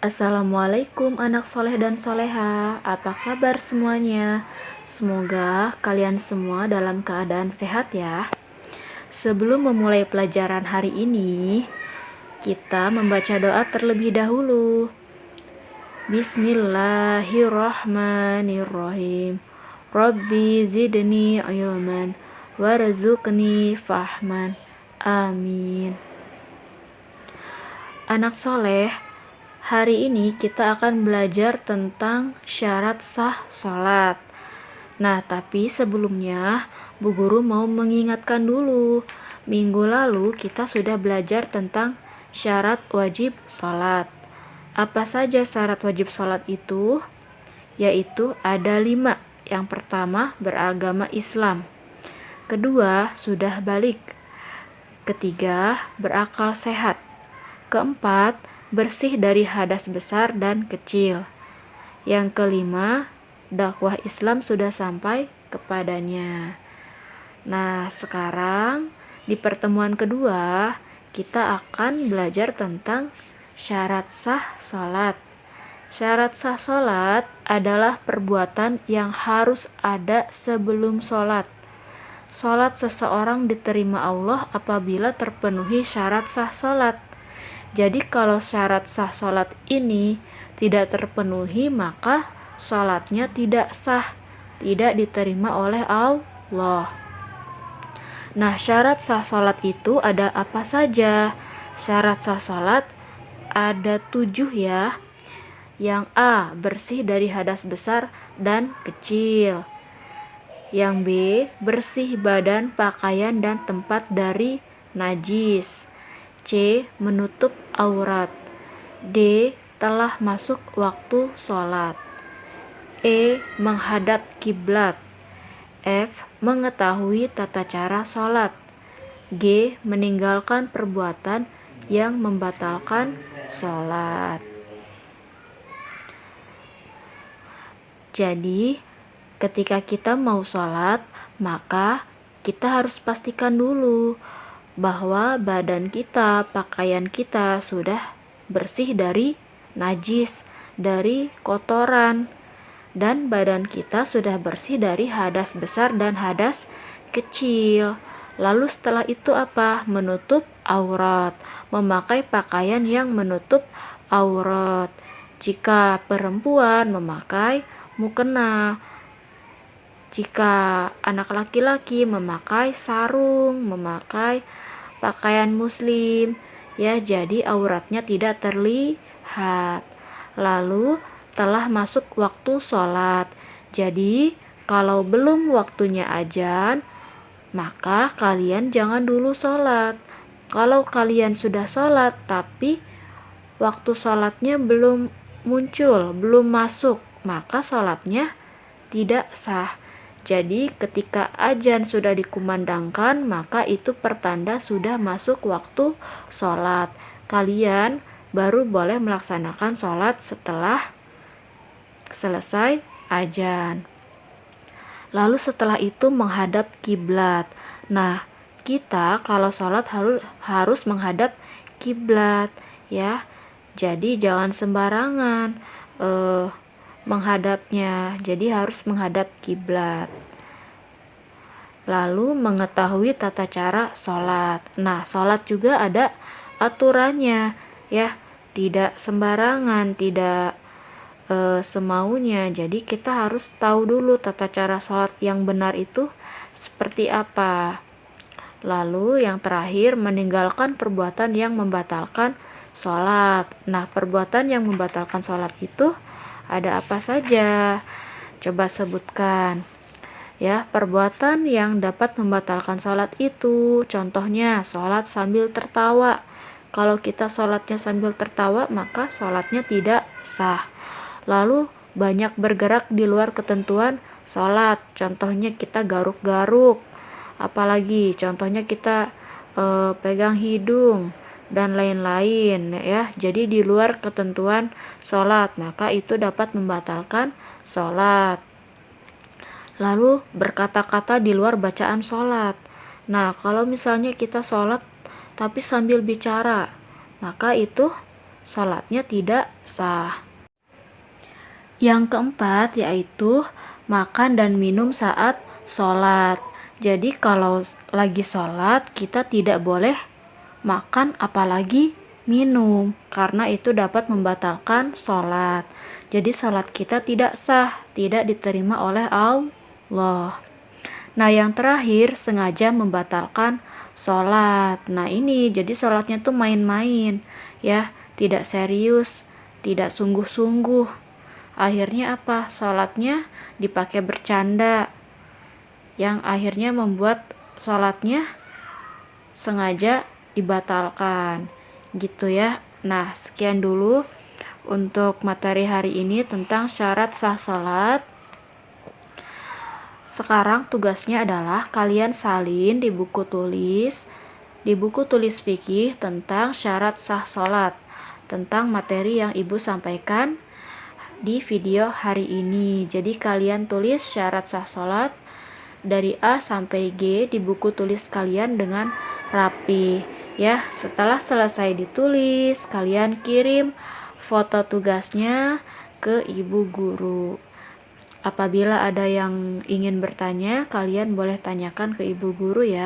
Assalamualaikum anak soleh dan soleha, apa kabar semuanya? Semoga kalian semua dalam keadaan sehat ya. Sebelum memulai pelajaran hari ini, kita membaca doa terlebih dahulu. Bismillahirrahmanirrahim. Rabbi zidni ilman warzuqni fahman. Amin. Anak soleh, hari ini kita akan belajar tentang syarat sah sholat. Nah, tapi sebelumnya Bu Guru mau mengingatkan dulu. Minggu lalu kita sudah belajar tentang syarat wajib sholat. Apa saja syarat wajib sholat itu? Yaitu ada 5. Yang pertama, beragama Islam. Kedua, sudah balik. Ketiga, berakal sehat. Keempat, bersih dari hadas besar dan kecil. Yang kelima, dakwah Islam sudah sampai kepadanya. Nah, sekarang di pertemuan kedua kita akan belajar tentang syarat sah sholat. Syarat sah sholat adalah perbuatan yang harus ada sebelum sholat. Sholat seseorang diterima Allah apabila terpenuhi syarat sah sholat. Jadi kalau syarat sah sholat ini tidak terpenuhi, maka sholatnya tidak sah, tidak diterima oleh Allah. Nah, syarat sah sholat itu ada apa saja? Syarat sah sholat ada 7 ya. Yang A, bersih dari hadas besar dan kecil. Yang B, bersih badan, pakaian, dan tempat dari najis. C, menutup aurat. D, telah masuk waktu sholat. E, menghadap kiblat. F, mengetahui tata cara sholat. G, meninggalkan perbuatan yang membatalkan sholat. Jadi, ketika kita mau sholat, maka kita harus pastikan dulu bahwa badan kita, pakaian kita sudah bersih dari najis, dari kotoran, dan badan kita sudah bersih dari hadas besar dan hadas kecil. Lalu setelah itu apa? Menutup aurat, memakai pakaian yang menutup aurat. Jika perempuan memakai mukena, jika anak laki-laki memakai sarung, memakai pakaian muslim, ya, jadi auratnya tidak terlihat. Lalu telah masuk waktu sholat. Jadi kalau belum waktunya azan, maka kalian jangan dulu sholat. Kalau kalian sudah sholat tapi waktu sholatnya belum muncul, belum masuk, maka sholatnya tidak sah. Jadi ketika azan sudah dikumandangkan, maka itu pertanda sudah masuk waktu sholat. Kalian baru boleh melaksanakan sholat setelah selesai azan. Lalu setelah itu menghadap kiblat. Nah, kita kalau sholat harus menghadap kiblat ya. Jadi jangan sembarangan menghadapnya, jadi harus menghadap kiblat. Lalu mengetahui tata cara sholat. Nah, sholat juga ada aturannya ya, tidak sembarangan, tidak semaunya. Jadi kita harus tahu dulu tata cara sholat yang benar itu seperti apa. Lalu yang terakhir, meninggalkan perbuatan yang membatalkan sholat. Nah, perbuatan yang membatalkan sholat itu ada apa saja? Coba sebutkan. Ya, perbuatan yang dapat membatalkan sholat itu, contohnya sholat sambil tertawa. Kalau kita sholatnya sambil tertawa, maka sholatnya tidak sah. Lalu banyak bergerak di luar ketentuan sholat, contohnya kita garuk-garuk. Apalagi contohnya kita pegang hidung dan lain-lain ya. Jadi di luar ketentuan sholat, maka itu dapat membatalkan sholat. Lalu berkata-kata di luar bacaan sholat. Nah, kalau misalnya kita sholat tapi sambil bicara, maka itu sholatnya tidak sah. Yang keempat yaitu makan dan minum saat sholat. Jadi kalau lagi sholat kita tidak boleh makan apalagi minum, karena itu dapat membatalkan sholat. Jadi sholat kita tidak sah, tidak diterima oleh Allah. Nah yang terakhir, sengaja membatalkan sholat. Nah ini jadi sholatnya tuh main-main ya, tidak serius, tidak sungguh-sungguh. Akhirnya apa? Sholatnya dipakai bercanda, yang akhirnya membuat sholatnya sengaja dibatalkan gitu ya. Nah sekian dulu untuk materi hari ini tentang syarat sah sholat. Sekarang tugasnya adalah kalian salin di buku tulis fikih tentang syarat sah sholat, tentang materi yang ibu sampaikan di video hari ini. Jadi kalian tulis syarat sah sholat dari A sampai G di buku tulis kalian dengan rapi ya. Setelah selesai ditulis, kalian kirim foto tugasnya ke ibu guru. Apabila ada yang ingin bertanya, kalian boleh tanyakan ke ibu guru ya.